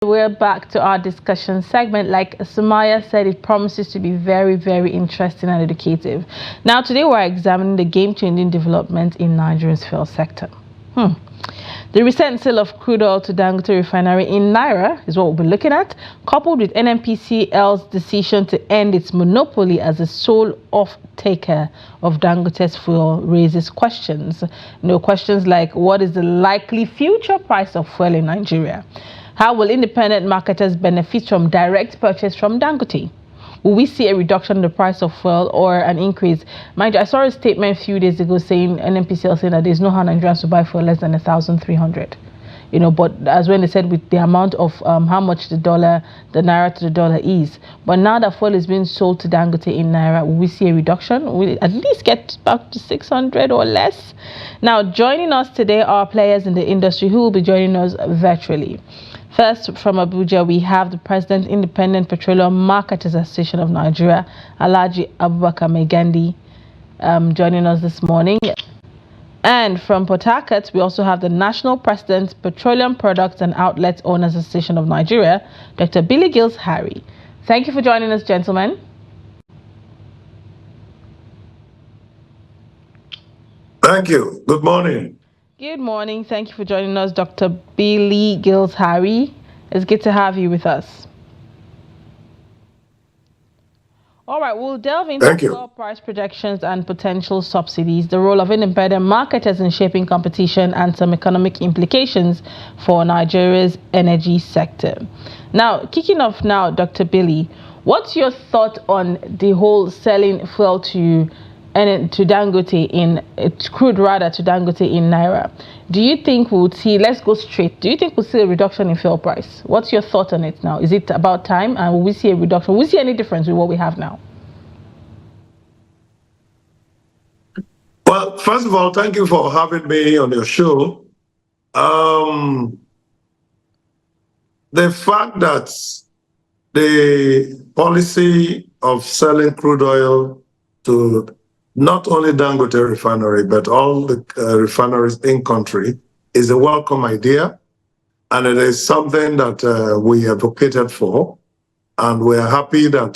We're back to our discussion segment. Like Sumaya said, it promises to be very, very interesting and educative. Now, today we're examining the game-changing development in Nigeria's fuel sector. The recent sale of crude oil to Dangote Refinery in Naira is what we'll be looking at, coupled with Nnpcl's decision to end its monopoly as the sole off-taker of Dangote's fuel raises questions. Questions like, what is the likely future price of fuel in Nigeria? How will independent marketers benefit from direct purchase from Dangote? Will we see a reduction in the price of fuel or an increase? Mind you, I saw a statement a few days ago saying, Nnpc saying that there's no how Nigerians to buy fuel less than 1,300. But as when they said with the amount of how much the Naira to the dollar is. But now that fuel is being sold to Dangote in Naira, will we see a reduction? Will it at least get back to 600 or less? Now, joining us today are players in the industry who will be joining us virtually. First, from Abuja, we have the President, Independent Petroleum Marketers Association of Nigeria, Alhaji Abubakar Maigandi, joining us this morning. And from Port Harcourt, we also have the National President, Petroleum Products and Outlet Owners Association of Nigeria, Dr. Gills-Harry. Thank you for joining us, gentlemen. Thank you. Good morning. Good morning. Thank you for joining us, Dr. Gills-Harry. It's good to have you with us. All right, we'll delve into fuel price projections and potential subsidies, the role of independent marketers in shaping competition, and some economic implications for Nigeria's energy sector. Now, kicking off now, Dr. Billy, what's your thought on the whole selling fuel to Dangote crude to Dangote in Naira? Do you think we'll see, let's go straight, do you think we'll see a reduction in fuel price? What's your thought on it now? Is it about time, and will we see a reduction? Will we see any difference with what we have now? Well, first of all, thank you for having me on your show. The fact that the policy of selling crude oil to not only Dangote Refinery, but all the refineries in country is a welcome idea. And it is something that we advocated for. And we are happy that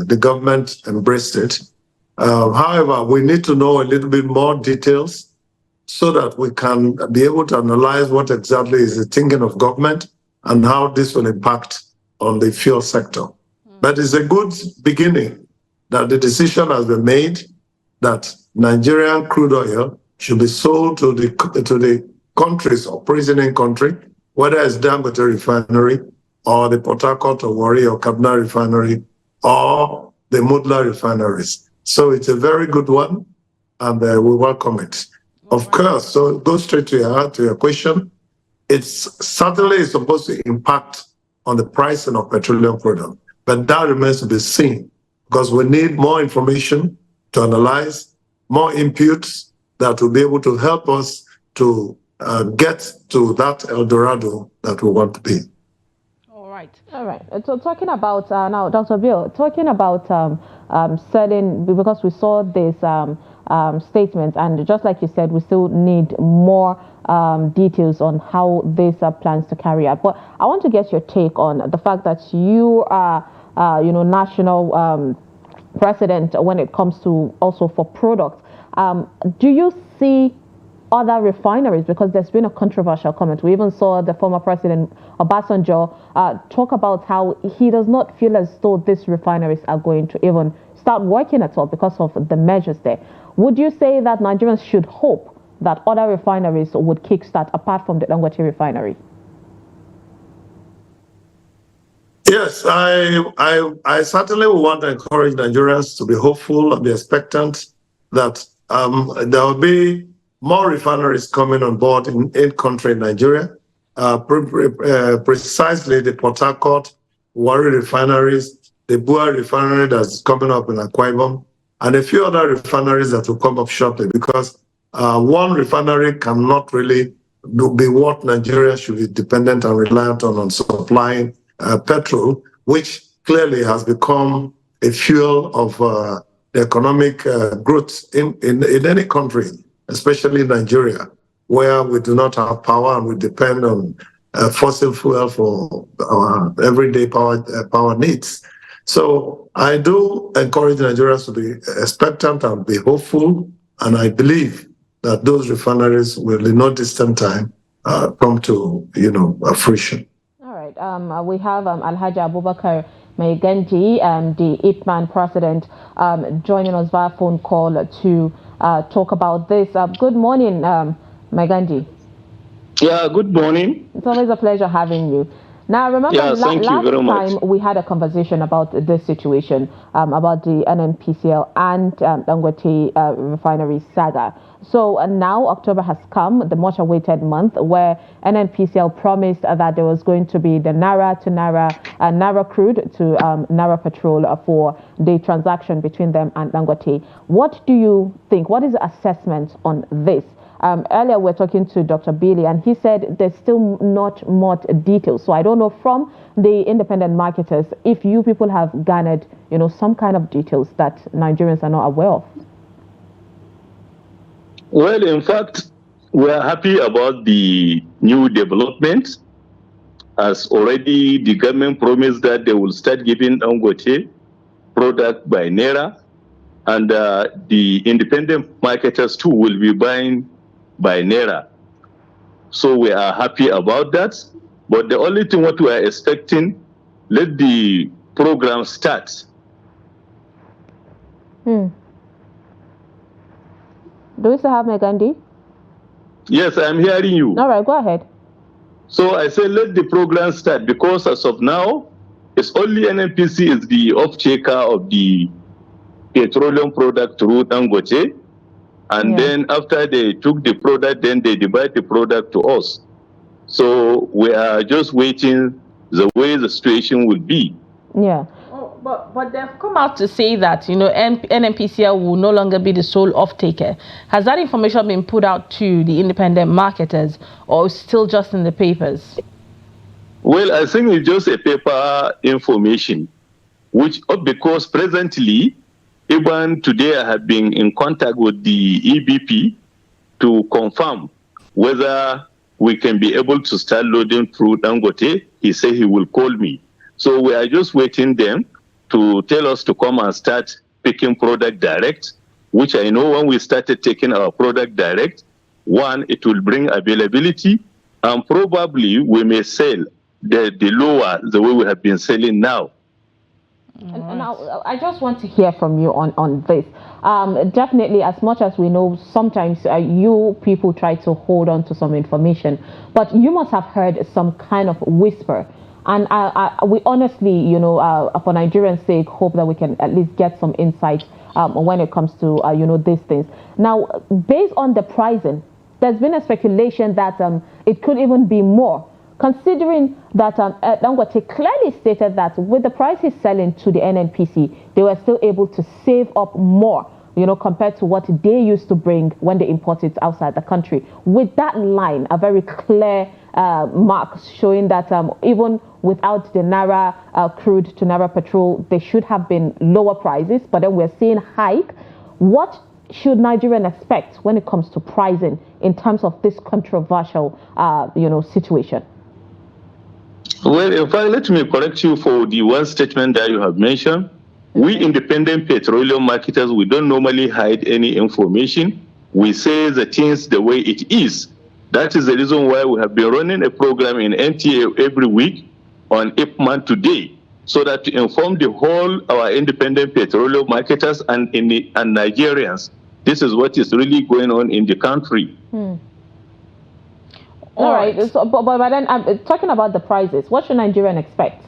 the government embraced it. However, we need to know a little bit more details so that we can be able to analyze what exactly is the thinking of government and how this will impact on the fuel sector. But it's a good beginning that the decision has been made that Nigerian crude oil should be sold to the countries operating in country, whether it's Dangote Refinery or the Port Harcourt or Warri or Kaduna Refinery or the Mudla refineries. So it's a very good one, and we welcome it. Of course, so go straight to your question. It's certainly supposed to impact on the pricing of petroleum product, but that remains to be seen because we need more information to analyze, more inputs that will be able to help us to get to that El Dorado that we want to be. All right. So talking about now, Dr. Bill, talking about selling, because we saw this statement, and just like you said, we still need more details on how this plans to carry out. But I want to get your take on the fact that you are, national president when it comes to also for products. Do you see other refineries, because there's been a controversial comment. We even saw the former president Obasanjo talk about how he does not feel as though these refineries are going to even start working at all because of the measures there. Would you say that Nigerians should hope that other refineries would kickstart apart from the Dangote refinery? Yes, I certainly want to encourage Nigerians to be hopeful and be expectant that there will be more refineries coming on board in country Nigeria. Precisely the Port Harcourt, Warri refineries, the Bua refinery that's coming up in Akwa Ibom, and a few other refineries that will come up shortly, because one refinery cannot really be what Nigeria should be dependent and reliant on supplying petrol, which clearly has become a fuel of the economic growth in any country, especially Nigeria, where we do not have power and we depend on fossil fuel for our everyday power needs. So I do encourage Nigerians to be expectant and be hopeful, and I believe that those refineries will in no distant time come to fruition. All right. We have Alhaji Abubakar Maigandi, the Ipman president, joining us via phone call to talk about this. Good morning, Maigandi. Yeah, good morning. It's always a pleasure having you. Now, remember last time we had a conversation about this situation, about the Nnpc and Dangote refinery saga. So now October has come, the much awaited month, where Nnpc promised that there was going to be the Naira to Naira crude to Naira petrol for the transaction between them and Dangote. What do you think? What is the assessment on this? Earlier, we were talking to Dr. Billy, and he said there's still not much details. So I don't know from the independent marketers if you people have garnered, some kind of details that Nigerians are not aware of. Well, in fact, we are happy about the new developments, as already the government promised that they will start giving Dangote product by Naira, and the independent marketers too will be buying by Naira. So we are happy about that. But the only thing what we are expecting, let the program start. Do we still have Maigandi? Yes, I'm hearing you. All right, go ahead. So I say let the program start, because as of now, it's only Nnpc is the off-taker of the petroleum product through Dangote. And then after they took the product, then they divide the product to us. So we are just waiting the way the situation will be. Yeah. Oh, but they've come out to say that, Nnpc will no longer be the sole off-taker. Has that information been put out to the independent marketers, or still just in the papers? Well, I think it's just a paper information, because presently, even today I have been in contact with the EBP to confirm whether we can be able to start loading through Dangote. He said he will call me. So we are just waiting them to tell us to come and start picking product direct, which I know when we started taking our product direct, one, it will bring availability, and probably we may sell the lower the way we have been selling now. And now, I just want to hear from you on this. Definitely, as much as we know, sometimes you people try to hold on to some information, but you must have heard some kind of whisper. And we honestly, for Nigerians' sake, hope that we can at least get some insight when it comes to, these things. Now, based on the pricing, there's been a speculation that it could even be more, considering that Dangote clearly stated that with the prices selling to the Nnpc, they were still able to save up more, compared to what they used to bring when they imported outside the country. With that line, a very clear mark showing that even without the Naira crude to Naira petrol, there should have been lower prices, but then we're seeing hike. What should Nigerians expect when it comes to pricing in terms of this controversial, situation? Well, in fact, let me correct you for the one statement that you have mentioned. We independent petroleum marketers, we don't normally hide any information. We say the things the way it is. That is the reason why we have been running a program in NTA every week on Ipman today, so that to inform the whole our independent petroleum marketers and Nigerians, this is what is really going on in the country. All right. So, but then I'm talking about the prices. What should Nigerians expect?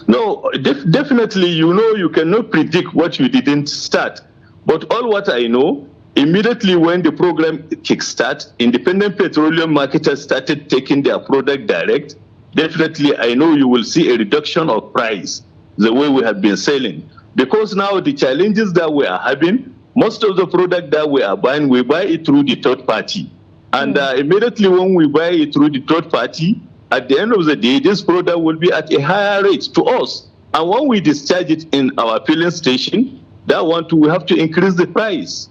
No, definitely, you cannot predict what you didn't start. But all what I know, immediately when the program kickstart, independent petroleum marketers started taking their product direct. Definitely, I know you will see a reduction of price the way we have been selling. Because now the challenges that we are having, most of the product that we are buying, we buy it through the third party. And immediately when we buy it through the third party, at the end of the day, this product will be at a higher rate to us. And when we discharge it in our filling station, that one too, we have to increase the price.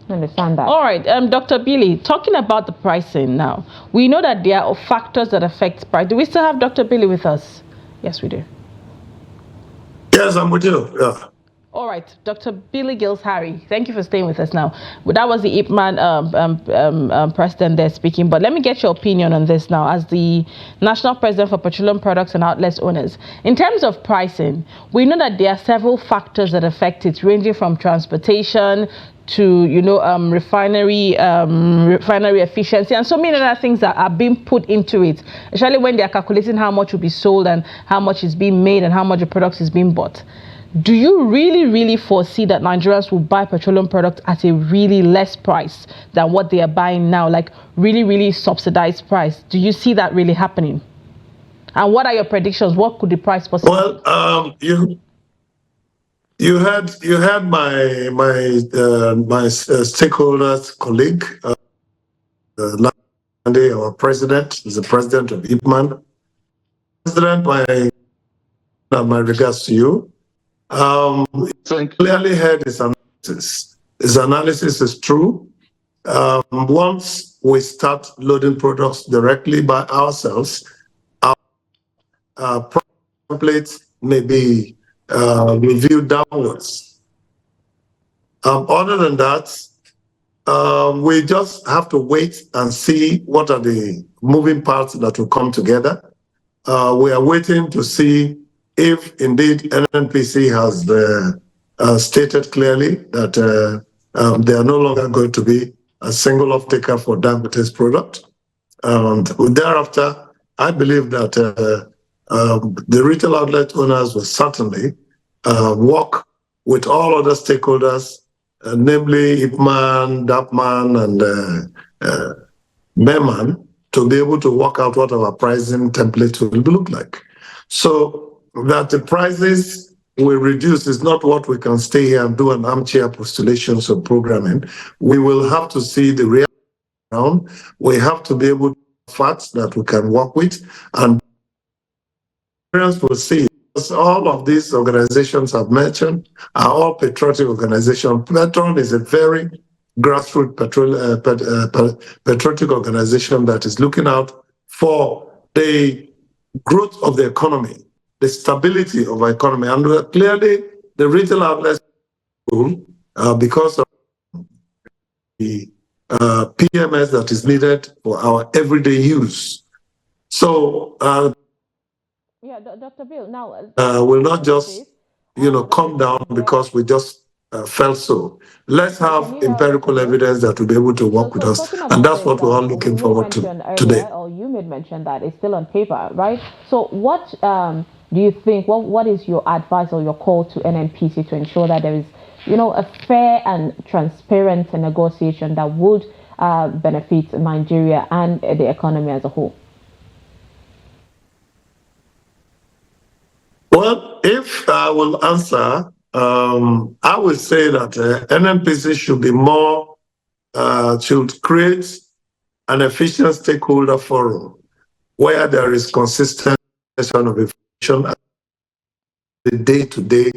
I understand that. All right, Dr. Billy, talking about the pricing now, we know that there are factors that affect price. Do we still have Dr. Billy with us? Yes, we do. Yes, I'm with you. Yeah. All right, Dr. Billy Gills-Harry, thank you for staying with us now. Well, that was the Ipman president there speaking, but let me get your opinion on this now as the National President for Petroleum Products and Outlets Owners. In terms of pricing, we know that there are several factors that affect it, ranging from transportation to, refinery efficiency, and so many other things that are being put into it, especially when they are calculating how much will be sold and how much is being made and how much the products is being bought. Do you really foresee that Nigerians will buy petroleum products at a really less price than what they are buying now, like really subsidized price? Do you see that really happening? And what are your predictions? What could the price possibly be? Well, you had my stakeholders colleague, Maigandi, our president, is the president of Ipman. President, my regards to you. Clearly heard his analysis. His analysis is true. Once we start loading products directly by ourselves, our templates may be reviewed downwards. Other than that, we just have to wait and see what are the moving parts that will come together. We are waiting to see if indeed Nnpc has stated clearly that they are no longer going to be a single off-taker for Dangote's product. And thereafter, I believe that the retail outlet owners will certainly work with all other stakeholders, namely Ipman, Dapman, and Meman, to be able to work out what our pricing template will look like. So that the prices will reduce is not what we can stay here and do an armchair postulations of programming. We will have to see the real ground. We have to be able to have facts that we can work with, and parents will see. All of these organizations I've mentioned are all patriotic organizations. Petron is a very grassroots patriotic organization that is looking out for the growth of the economy, the stability of our economy. And clearly, the retail outlets, because of the PMS that is needed for our everyday use. So, yeah, Dr. Bill, now will not just, come down because we just felt so. Let's have empirical evidence that will be able to work with us, and that's what we're all looking forward to today. Or you made mention that it's still on paper, right? So, what do you think? What is your advice or your call to Nnpc to ensure that there is, a fair and transparent negotiation that would benefit Nigeria and the economy as a whole? Well, if I will answer, I would say that Nnpc should be more, should create an efficient stakeholder forum where there is consistent of information and the day-to-day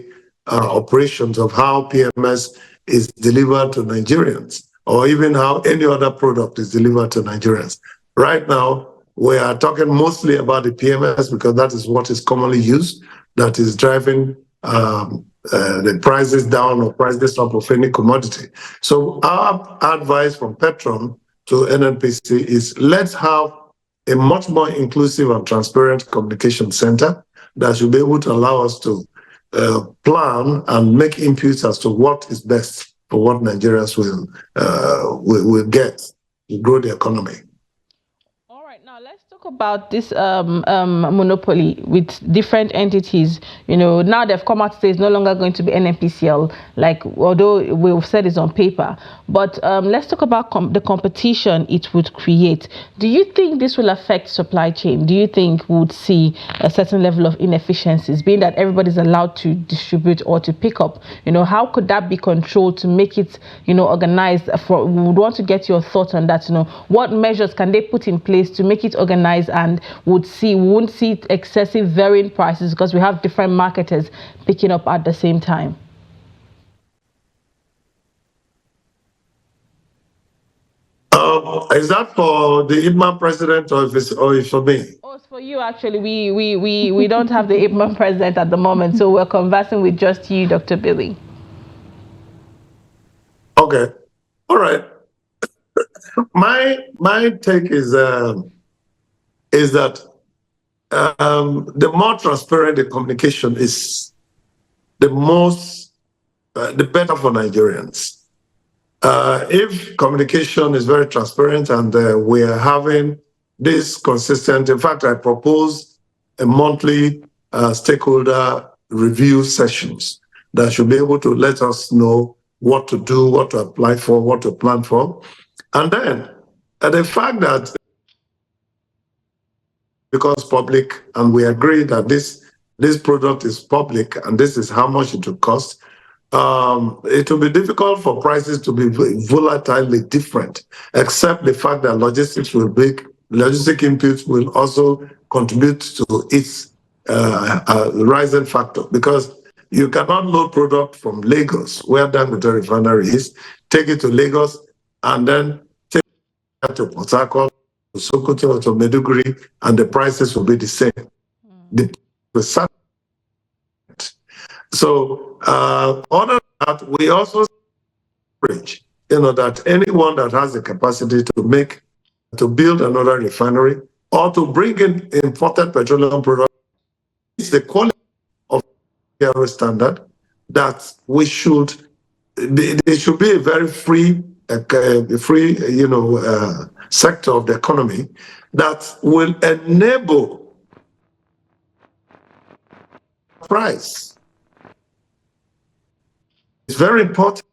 operations of how PMS is delivered to Nigerians, or even how any other product is delivered to Nigerians. Right now, we are talking mostly about the PMS because that is what is commonly used, that is driving the prices down or prices up of any commodity. So our advice from Petron to Nnpc is let's have a much more inclusive and transparent communication center that should be able to allow us to plan and make inputs as to what is best for what Nigerians will get to grow the economy. All right, now let's talk about this monopoly with different entities. Now they've come out to say it's no longer going to be NNPCL, although we've said it's on paper. But let's talk about the competition it would create. Do you think this will affect supply chain? Do you think we would see a certain level of inefficiencies, being that everybody's allowed to distribute or to pick up? How could that be controlled to make it, organized? We would want to get your thoughts on that. What measures can they put in place to make it organized and won't see excessive varying prices because we have different marketers picking up at the same time? Is that for the Ipman president or it's for me? Oh, it's for you actually. We don't have the Ipman president at the moment, so we're conversing with just you, Dr. Billy. Okay. All right. My take is that the more transparent the communication is, the better for Nigerians. If communication is very transparent and we are having this consistent, in fact, I propose a monthly stakeholder review sessions that should be able to let us know what to do, what to apply for, what to plan for. And then the fact that because public, and we agree that this product is public and this is how much it will cost, it will be difficult for prices to be volatilely different, except the fact that logistic inputs will also contribute to its rising factor, because you cannot load product from Lagos, where Dangote Refinery is, take it to Lagos, and then take it to Port Harcourt, to Sokoto, or to Maiduguri, and the prices will be the same. So, other than that, we also encourage, that anyone that has the capacity to build another refinery or to bring in imported petroleum products, it's the quality of the standard that we should. There should be a very free, sector of the economy that will enable price. It's very important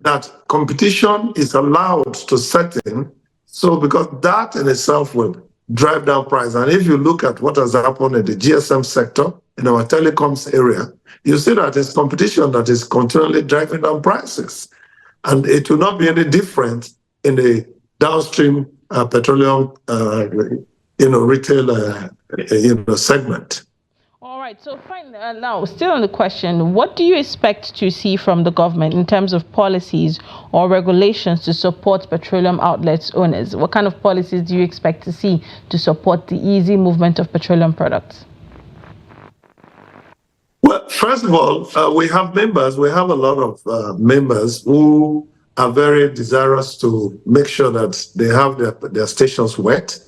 that competition is allowed to set in, so because that in itself will drive down price. And if you look at what has happened in the GSM sector, in our telecoms area, you see that it's competition that is continually driving down prices. And it will not be any different in the downstream petroleum, retail, segment. All right, so fine. Now, still on the question, what do you expect to see from the government in terms of policies or regulations to support petroleum outlets owners? What kind of policies do you expect to see to support the easy movement of petroleum products? Well, first of all, we have members. We have a lot of members who are very desirous to make sure that they have their stations wet.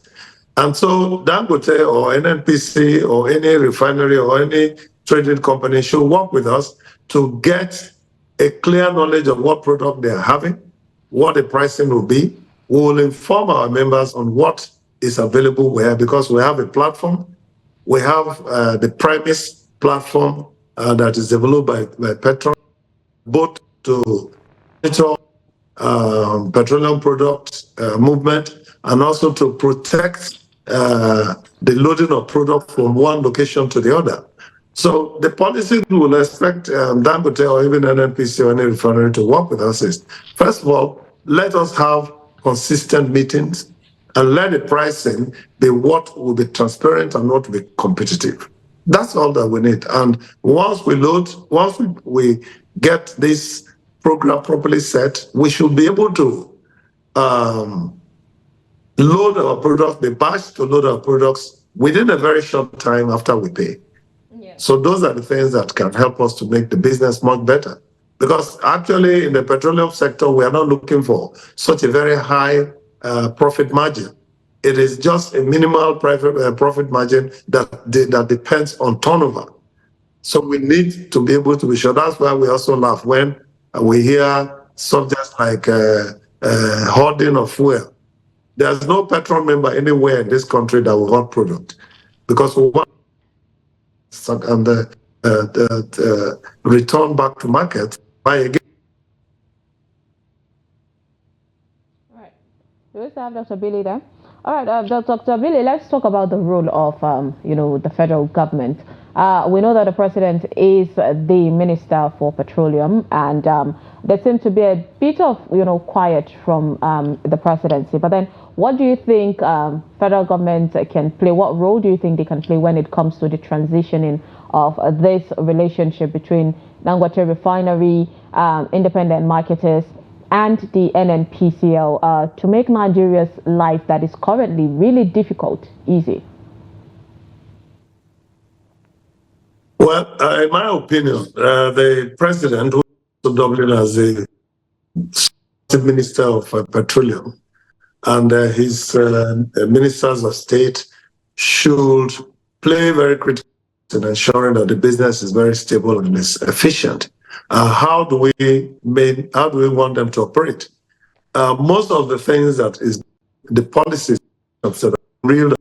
And so Dangote or Nnpc or any refinery or any trading company should work with us to get a clear knowledge of what product they are having, what the pricing will be. We will inform our members on what is available where, because we have a platform. We have the premise platform that is developed by Petroleum, both to monitor petroleum product movement and also to protect the loading of product from one location to the other. So the policies we will expect Dangote or even Nnpc or any refinery to work with us is, first of all, let us have consistent meetings and let the pricing be what will be transparent and not be competitive. That's all that we need. And once we get this program properly set, we should be able to load our products, be batched to load our products within a very short time after we pay. Yeah. So those are the things that can help us to make the business much better. Because actually in the petroleum sector, we are not looking for such a very high profit margin. It is just a minimal profit margin that depends on turnover. So we need to be able to be sure. That's why we also laugh when we hear subjects like hoarding of fuel. There's no petrol member anywhere in this country that will hoard product, because we want and return back to market, buy again. All right. Do we still have Dr. Billy there? All right, Dr. Billy, let's talk about the role of, the federal government. We know that the president is the minister for petroleum, and there seems to be a bit of, quiet from the presidency. But then, what do you think federal government can play? What role do you think they can play when it comes to the transitioning of this relationship between Dangote Refinery, independent marketers, and the NNPCL to make Nigeria's life that is currently really difficult easy? Well, in my opinion, the president, who is dubbed as the Minister of Petroleum, and his ministers of state should play very critical in ensuring that the business is very stable and is efficient. How do we want them to operate? Most of the things that is the policies of the real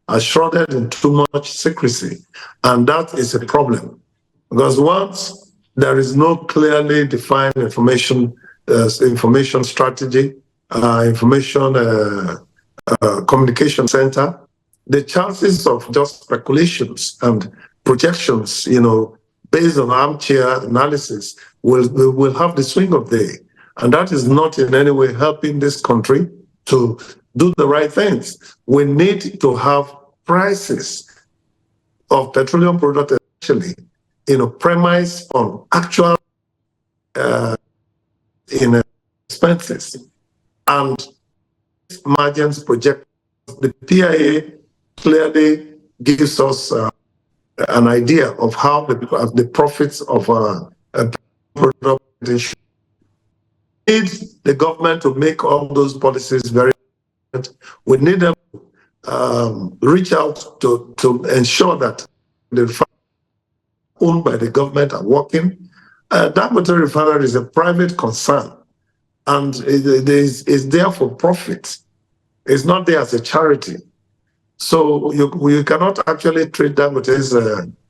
are shrouded in too much secrecy, and that is a problem, because once there is no clearly defined information strategy, communication center, the chances of just speculations and projections, based on armchair analysis, will have the swing of day, and that is not in any way helping this country to do the right things. We need to have prices of petroleum products, especially, premise on actual expenses and margins project. The PIA clearly gives us an idea of how the profits of a product need the government to make all those policies very. We need them to reach out to ensure that the refineries owned by the government are working. Dangote Refinery is a private concern, and it is there for profit. It's not there as a charity. So you cannot actually treat Dangote's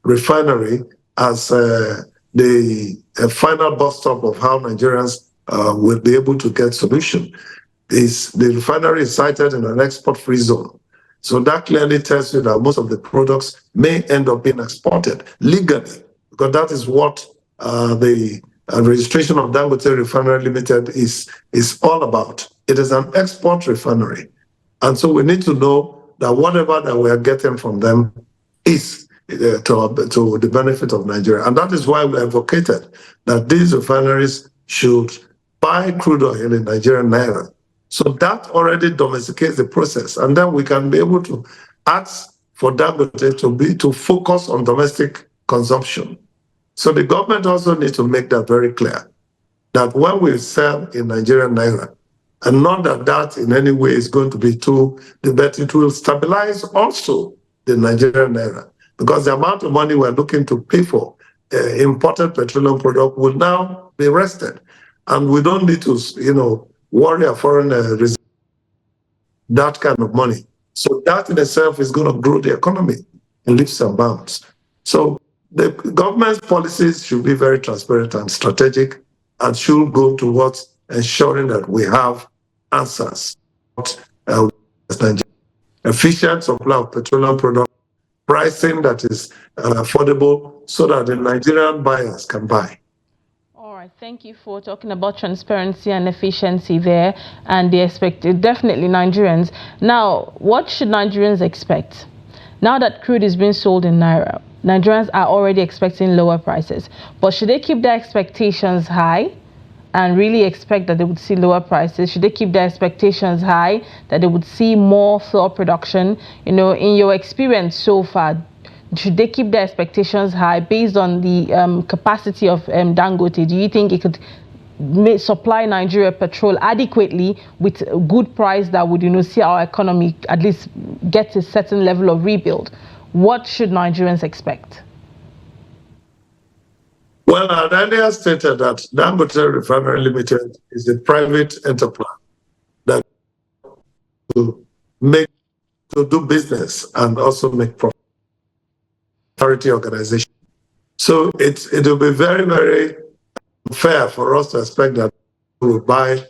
refinery as the final bus stop of how Nigerians will be able to get solution. The refinery is sited in an export-free zone. So that clearly tells you that most of the products may end up being exported legally, because that is what the registration of Dangote Refinery Limited is all about. It is an export refinery. And so we need to know that whatever that we are getting from them is to the benefit of Nigeria. And that is why we advocated that these refineries should buy crude oil in Nigerian Naira. So that already domesticates the process. And then we can be able to ask for Dangote to focus on domestic consumption. So the government also needs to make that very clear, that when we sell in Nigerian Naira, and not that in any way is going to be but it will stabilize also the Nigerian Naira, because the amount of money we're looking to pay for imported petroleum product will now be rested. And we don't need to, worry a foreign reserve, that kind of money. So that in itself is going to grow the economy in leaps and bounds. So the government's policies should be very transparent and strategic, and should go towards ensuring that we have answers. Efficient supply of petroleum products, pricing that is affordable, so that the Nigerian buyers can buy. All right, thank you for talking about transparency and efficiency there, and the expected, definitely Nigerians. Now, what should Nigerians expect? Now that crude is being sold in Naira, Nigerians are already expecting lower prices, but should they keep their expectations high and really expect that they would see lower prices? Should they keep their expectations high that they would see more fuel production? In your experience so far, should they keep their expectations high based on the capacity of Dangote? Do you think it could supply Nigeria petrol adequately with a good price that would, see our economy at least get a certain level of rebuild? What should Nigerians expect? Well, I'd earlier stated that Dangote Refinery Limited is a private enterprise that to do business and also make profit. Charity organization. So it will be very, very unfair for us to expect that we will buy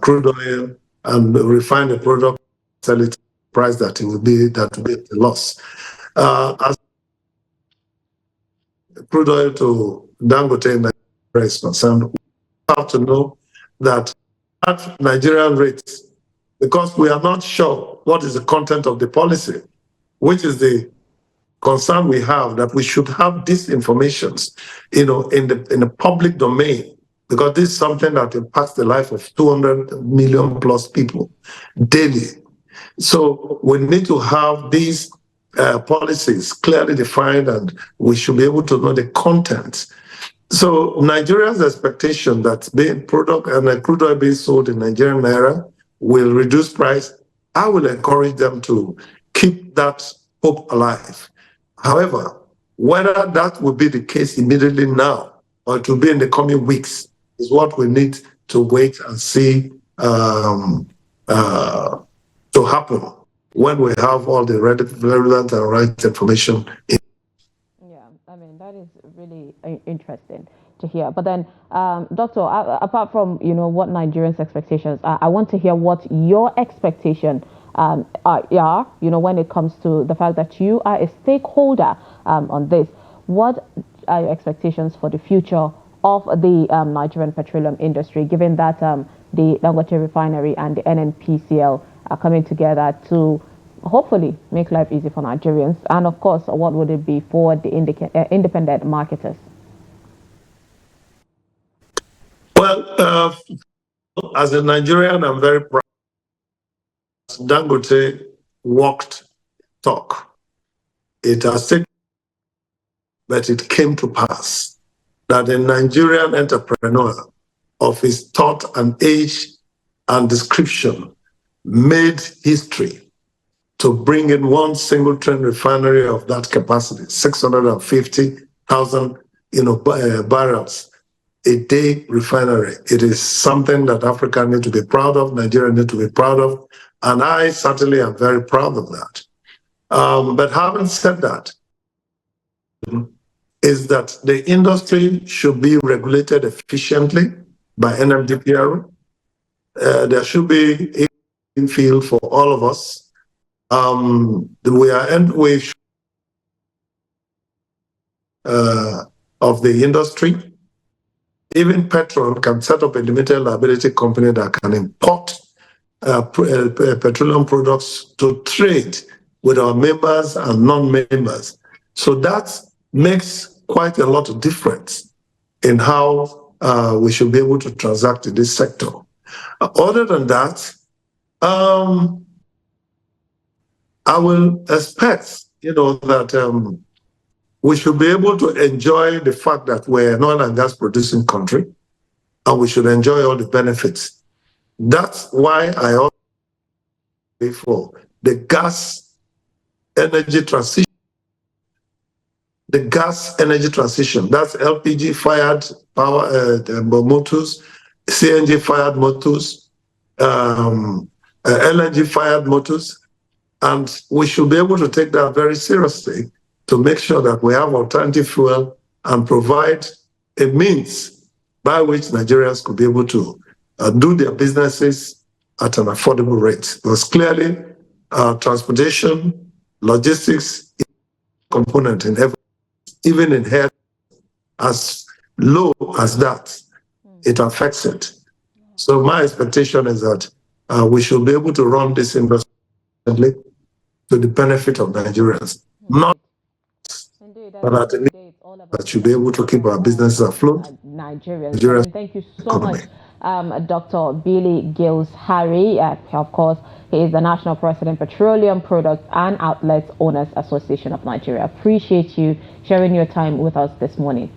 crude oil and refine the product, sell it at the price that it will be a loss. As crude oil to Dangote is concerned, we have to know that at Nigerian rates, because we are not sure what is the content of the policy, which is the concern we have, that we should have these informations, in the public domain, because this is something that impacts the life of 200 million plus people daily. So we need to have these policies clearly defined, and we should be able to know the content. So Nigeria's expectation that the product and the crude oil being sold in Nigerian Naira will reduce price, I will encourage them to keep that hope alive. However, whether that will be the case immediately now or to be in the coming weeks is what we need to wait and see to happen when we have all the relevant and right information. Yeah, I mean, that is really interesting to hear. But then, Doctor, apart from, what Nigerians' expectations are, I want to hear what your expectation are, when it comes to the fact that you are a stakeholder on this. What are your expectations for the future of the Nigerian petroleum industry, given that the Dangote Refinery and the Nnpc are coming together to hopefully make life easy for Nigerians? And of course, what would it be for the independent marketers? Well, as a Nigerian, I'm very proud. Dangote walked talk. It has taken, but it came to pass that a Nigerian entrepreneur of his thought and age and description made history to bring in one single train refinery of that capacity, 650,000 barrels a day refinery. It is something that Africa need to be proud of, Nigeria need to be proud of, and I certainly am very proud of that. But having said that, is that the industry should be regulated efficiently by NMDPR. There should be a field for all of us. Of the industry. Even Petrol can set up a limited liability company that can import petroleum products to trade with our members and non-members. So that makes quite a lot of difference in how we should be able to transact in this sector. Other than that, I will expect, that we should be able to enjoy the fact that we're an oil and gas producing country, and we should enjoy all the benefits. That's why I also pay for the gas energy transition. The gas energy transition, that's LPG fired power motors, CNG fired motors, LNG fired motors, and we should be able to take that very seriously to make sure that we have alternative fuel and provide a means by which Nigerians could be able to do their businesses at an affordable rate. Because clearly, transportation, logistics is a component in every, even in health, as low as that, it affects it. So my expectation is that we should be able to run this industry to the benefit of Nigerians, not but at the that should be able to keep our businesses afloat. Nigerians. Thank you so much, Dr. Billy Gills-Harry. Of course, he is the National President, Petroleum Products and Outlets Owners Association of Nigeria. Appreciate you sharing your time with us this morning.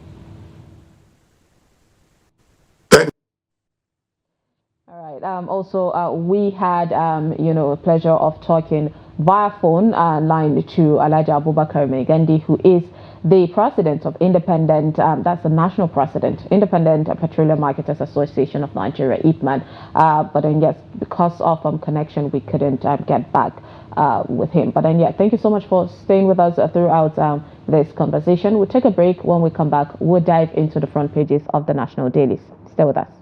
All right. Also, we had, a pleasure of talking via phone line to Alhaji Abubakar Maigandi, who is the president of Independent, that's the national president, Independent Petroleum Marketers Association of Nigeria, Ipman. But then, yes, because of connection, we couldn't get back with him. But then, yeah, thank you so much for staying with us throughout this conversation. We'll take a break. When we come back, we'll dive into the front pages of the national dailies. Stay with us.